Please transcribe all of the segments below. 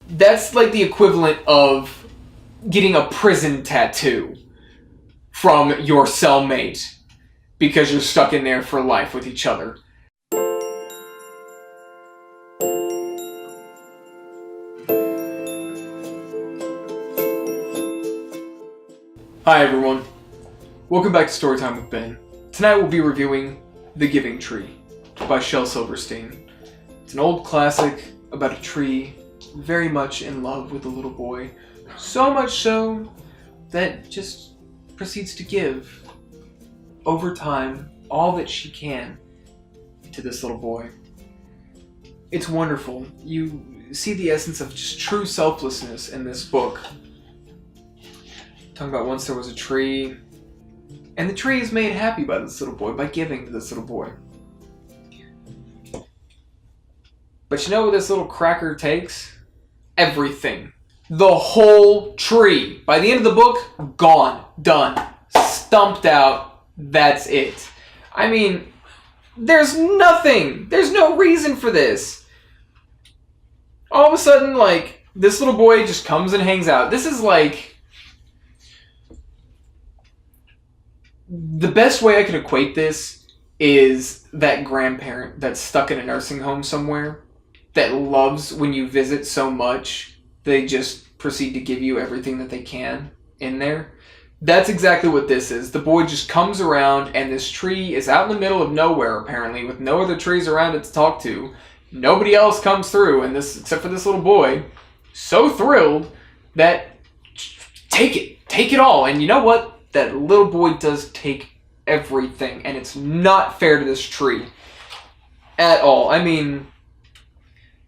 That's like the equivalent of getting a prison tattoo from your cellmate because you're stuck in there for life with each other. Hi everyone, welcome back to Storytime with Ben. Tonight we'll be reviewing The Giving Tree by Shel Silverstein. It's an old classic about a tree very much in love with a little boy. So much so that just proceeds to give, over time, all that she can to this little boy. It's wonderful. You see the essence of just true selflessness in this book. Talking about once there was a tree, and the tree is made happy by this little boy, by giving to this little boy. But you know what this little cracker takes? Everything. The whole tree. By the end of the book, gone. Done. Stumped out. That's it. I mean, there's nothing. There's no reason for this. All of a sudden, like, this little boy just comes and hangs out. This is like... The best way I can equate this is that grandparent that's stuck in a nursing home somewhere that loves when you visit so much they just proceed to give you everything that they can in there. That's exactly what this is. The boy just comes around and this tree is out in the middle of nowhere apparently with no other trees around it to talk to. Nobody else comes through and this except for this little boy. So thrilled that take it all. And you know what? That little boy does take everything, and it's not fair to this tree at all. I mean,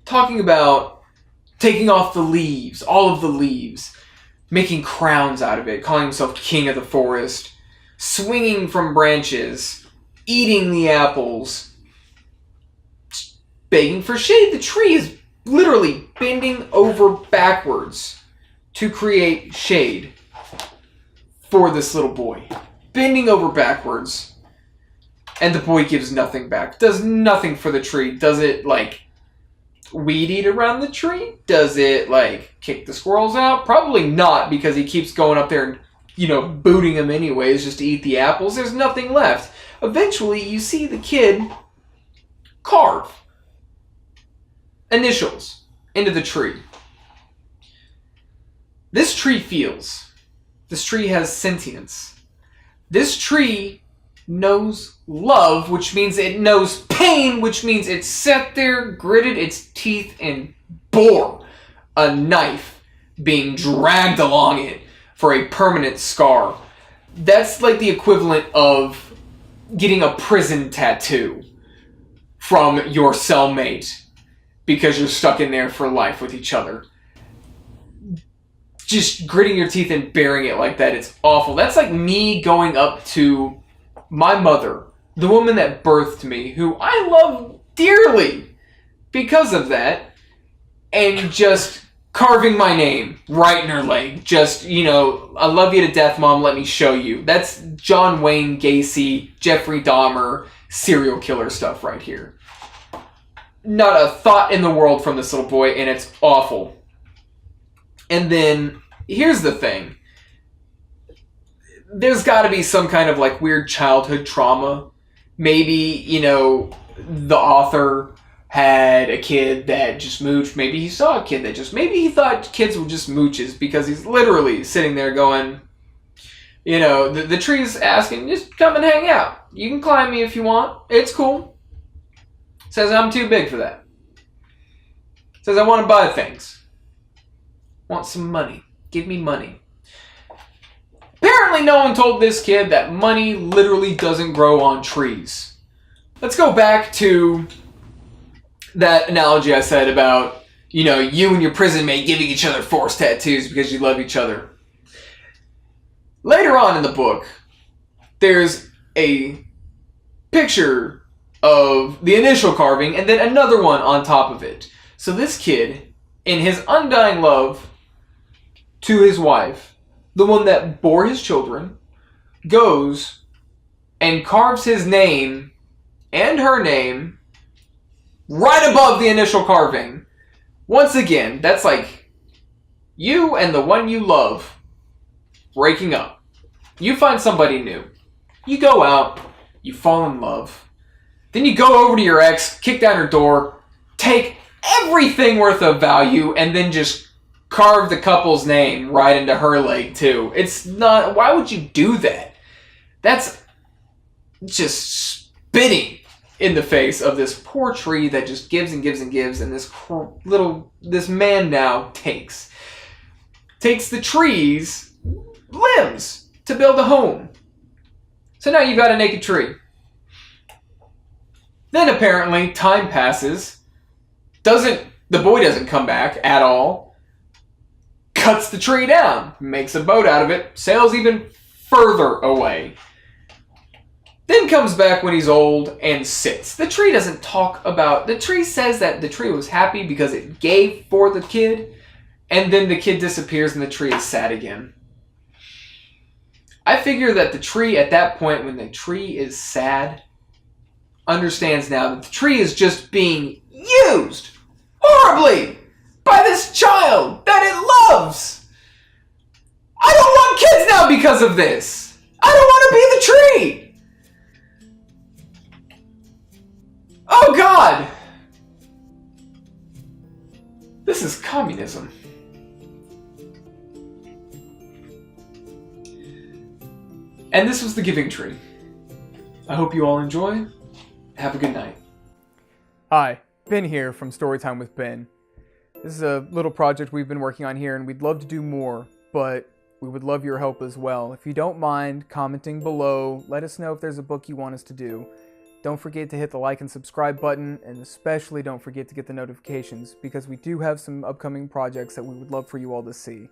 talking about taking off the leaves, all of the leaves, making crowns out of it, calling himself king of the forest, swinging from branches, eating the apples, begging for shade. The tree is literally bending over backwards to create shade for this little boy. Bending over backwards. And the boy gives nothing back. Does nothing for the tree. Does it, like, weed eat around the tree? Does it, like, kick the squirrels out? Probably not, because he keeps going up there and, you know, booting them anyways just to eat the apples. There's nothing left. Eventually, you see the kid carve initials into the tree. This tree feels. This tree has sentience. This tree knows love, which means it knows pain, which means it sat there, gritted its teeth, and bore a knife being dragged along it for a permanent scar. That's like the equivalent of getting a prison tattoo from your cellmate because you're stuck in there for life with each other. Just gritting your teeth and bearing it like that, it's awful. That's like me going up to my mother, the woman that birthed me, who I love dearly because of that, and just carving my name right in her leg. Just, you know, I love you to death, Mom, let me show you. That's John Wayne Gacy, Jeffrey Dahmer, serial killer stuff right here. Not a thought in the world from this little boy, and it's awful. And then, here's the thing. There's got to be some kind of, like, weird childhood trauma. Maybe, you know, the author had a kid that just mooched. Maybe he saw a kid that just... Maybe he thought kids were just mooches because he's literally sitting there going... You know, the tree's asking, just come and hang out. You can climb me if you want. It's cool. Says I'm too big for that. Says I want to buy things. Want some money. Give me money. Apparently no one told this kid that money literally doesn't grow on trees. Let's go back to that analogy I said about, you know, you and your prison mate giving each other forced tattoos because you love each other. Later on in the book, there's a picture of the initial carving and then another one on top of it. So this kid, in his undying love to his wife, the one that bore his children, goes and carves his name and her name right above the initial carving. Once again, that's like You and the one you love breaking up. You find somebody new. You go out, you fall in love. Then you go over to your ex, kick down her door, take everything worth of value, and then just carve the couple's name right into her leg too. It's not, why would you do that? That's just spitting in the face of this poor tree that just gives and gives and gives, and this man now takes the tree's limbs to build a home. So now you've got a naked tree. Then apparently time passes. The boy doesn't come back at all. Cuts the tree down, makes a boat out of it, sails even further away. Then comes back when he's old and sits. The tree doesn't talk about... The tree says that the tree was happy because it gave for the kid, and then the kid disappears and the tree is sad again. I figure that the tree at that point, when the tree is sad, understands now that the tree is just being used horribly by this child that it loves. I don't want kids now because of this. I don't want to be the tree. Oh God! This is communism. And this was The Giving Tree. I hope you all enjoy. Have a good night. Hi, Ben here from Storytime with Ben. This is a little project we've been working on here, and we'd love to do more, but we would love your help as well. If you don't mind commenting below, let us know if there's a book you want us to do. Don't forget to hit the like and subscribe button, and especially don't forget to get the notifications, because we do have some upcoming projects that we would love for you all to see.